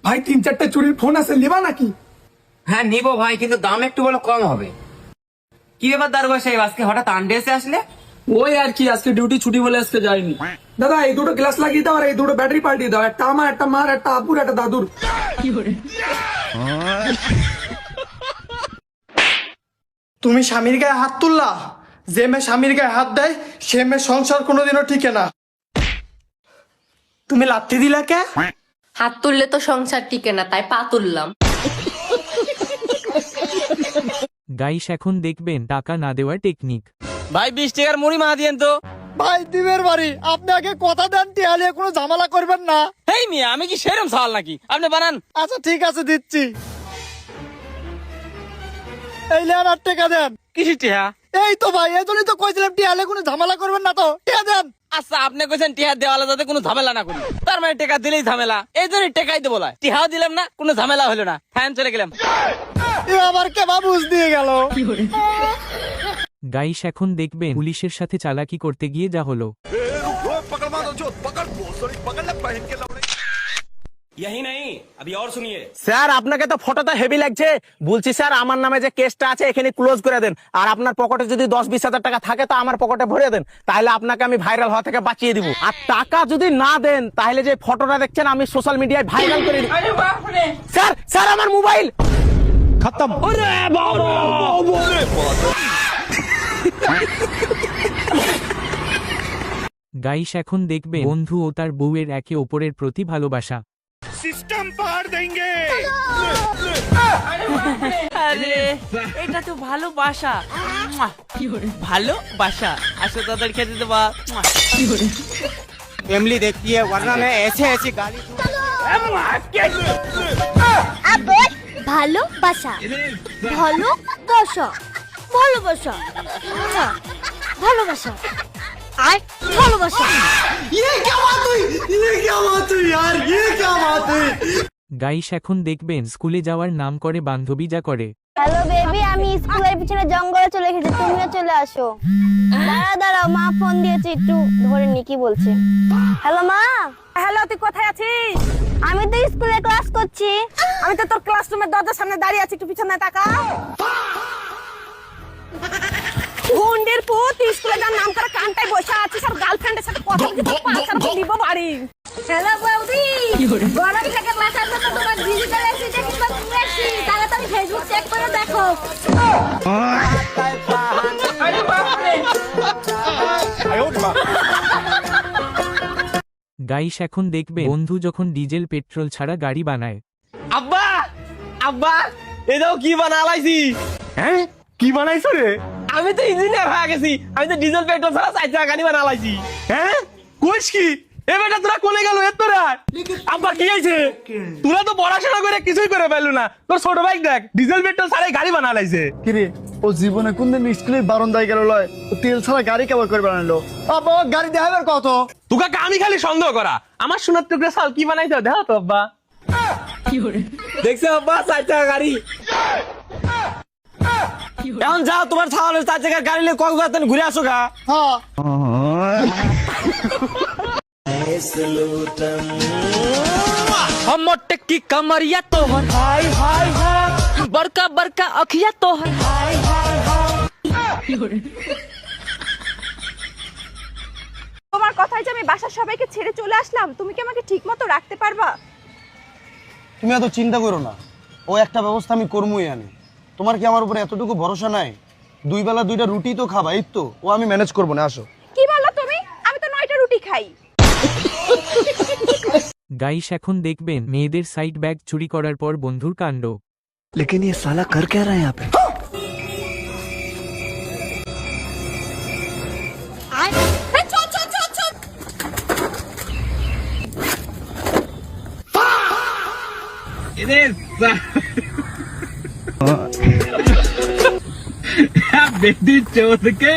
ভাই 3-4টে চুরির ফোন আছে, নেবা নাকি? হ্যাঁ নিবো ভাই, কিন্তু দাম একটু বলো কম হবে। কি ব্যাপার দারোগা সাহেব, আজকে হঠাৎ আন্ডে এসে আসলে? ওই আর কি, আজকে ডিউটি ছুটি বলে আজকে যাইনি। দাদা এই দুটো গ্লাস লাগিয়ে দাও আর এই দুটো ব্যাটারি পাল্টিয়ে দাও, একটা আমার, একটা মার, একটা আব্বুর, একটা দাদুর। তুমি স্বামীর গায়ে হাত তুললা? যে মেয়ে স্বামীর গায়ে হাত দেয় সে মেয়ে সংসার কোনোদিনও টিকে না। তুমি লাথি দিলা কে? হাত তুললে তো সংসার টিকে না, তাই পা তুললাম। গাইস এখন দেখবেন টাকা না দেওয়ার টেকনিক। ভাই 20 টাকার মুড়ি মা দিয়েন তো। ভাই দিবের বাড়ি, আপনি আগে কথা দেন, টিয়ালে কোনো ঝামেলা করবেন না। হেই মিয়া, আমি কি সেরম সাল নাকি? আপনি বানান। আচ্ছা ঠিক আছে, দিচ্ছি। এই লেন 8 টাকা দেন। কিসি টিহা? এই তো ভাই, এই জন্যই তো কইছিলাম টিয়ালে কোনো ঝামেলা করবেন না, তো টিয়া দেন। আচ্ছা আপনি কইছেন টিহা দেওয়ালে যাতে কোনো ঝামেলা না করি, তার মানে টাকা দিলেই ঝামেলা, এই জন্যই টাকাই দেবো। টিহাও দিলাম না, কোনো ঝামেলা হলো না, ফ্যান চলে গেলাম। এ আবার কে বাবুস দিয়ে গেল। গাইস এখন দেখবেন পুলিশের সাথে চালাকি করতে গিয়ে যা হলো। স্যার আপনাকে তো ফটোটা হেভি লাগছে, বলছি স্যার আমার নামে যে কেসটা আছে এখানে ক্লোজ করে দেন, আর আপনার পকেটে যদি 10-20 হাজার টাকা থাকে তো আমার পকেটে ভরে দেন, তাহলে আপনাকে আমি ভাইরাল হওয়া থেকে বাঁচিয়ে দিব। আর টাকা যদি না দেন তাহলে যে ফটোটা দেখছেন আমি সোশ্যাল মিডিয়ায় ভাইরাল করে দিব। স্যার স্যার আমার মোবাইল খতম। গাইস এখন দেখবেন বন্ধু ও তার বউয়ের একে অপরের প্রতি ভালোবাসা। আরে এটা তো ভালোবাসা, ভালোবাসা। আসো তাদের খেতে দেবা। फैमिली देखती है वरना मैं ऐसे ऐसे गाली ভালোবাসা, ভালোবাসা, ভালোবাসা, ভালোবাসা, আর ভালোবাসা। গাইস এখন দেখবেন স্কুলে যাওয়ার নাম করে বান্ধবী যা করে। হ্যালো বেবি, আমি স্কুলের পিছনে জঙ্গলে চলে গেছি, তুমিও চলে আসো। দাঁড়াও, মা ফোন দিয়েছে, একটু ধরে নি কি বলছে। হ্যালো মা। হ্যালো, তুই কোথায় আছিস? আমি তো স্কুলে ক্লাস করছি। আমি তো তোর ক্লাসরুমের দরজার সামনে দাঁড়িয়ে আছি, একটু পিছনে তাকা। গুন্ডের পুত, স্কুলে যার নাম করে কানটায় বসে আছিস আর গার্লফ্রেন্ডের সাথে কথা বলছিস, পাঁচার দিব বাড়ি। হ্যালো বৌদি, গরম থেকে বাঁচার জন্য তোমার ডিজিটাল অ্যাসিস্ট্যান্ট কিংবা কুরেশি তাড়াতাড়ি ফেসবুক চেক করে দেখো। গাইস এখন দেখবে বন্ধু যখন ডিজেল পেট্রোল ছাড়া গাড়ি বানায়। আব্বা আব্বা এটাও কি বানালাইছি? হ্যাঁ কি বানাইছো রে? আমি তো ইঞ্জিনিয়ার হয়ে গেছি, আমি তো ডিজেল পেট্রোল ছাড়া 4 চাকা গাড়ি বানালাইছি। হ্যাঁ কইস কি? এ বেটা তোরা কোনে গেল এত রাত? আব্বা কি হইছে? তোরা তো পড়াশোনা করে কিছুই করে পাইলো না, তোর ছোট ভাই দেখ ডিজেল পেট্রোল ছাড়া গাড়ি বানালাইছে। কি রে, ও জীবনে কোনদিন স্কুলের বারান্দায় গেল লয়? ও তেল ছাড়া গাড়ি কেমন করে বানালো? আব্বা গাড়ি দেখাবার কত? তোকে আমি খালি সন্দেহ করা, আমার সোনার টুকরা সাল কি বানাইছো দেখো তো আব্বা। দেখছো আব্বা 4 চাকা গাড়ি। এখন যাও তোমার ছাওয়ালের 4 চাকার গাড়ি নিয়ে কক্সবাজার ঘুরে আসো গা। হ্যাঁ हम मोटे की कमरिया तोहर हाय हाय हाय, बड़का बड़का अखिया तोहर हाय हाय हाय। তোমার কথাই যে আমি বাসার সবাইকে ছেড়ে চলে আসলাম, তুমি কি আমাকে ঠিক মতো রাখতে পারবা? তুমি এত চিন্তা করো না, ও একটা ব্যবস্থা আমি করবই। আনি তোমার কি আমার উপরে এতটুকু ভরসা নাই? 2 বেলা 2টা রুটি তো খাবা, এই তো ও আমি ম্যানেজ করবো না। আসো। কি বললা তুমি? আমি তো 9টা রুটি খাই। গাইস এখন দেখবেন মেয়েদের সাইড ব্যাগ চুরি করার পর বন্ধুর কাণ্ড। लेकिन ये साला कर क्या रहा है यहाँ पे? বেটি চোদ কে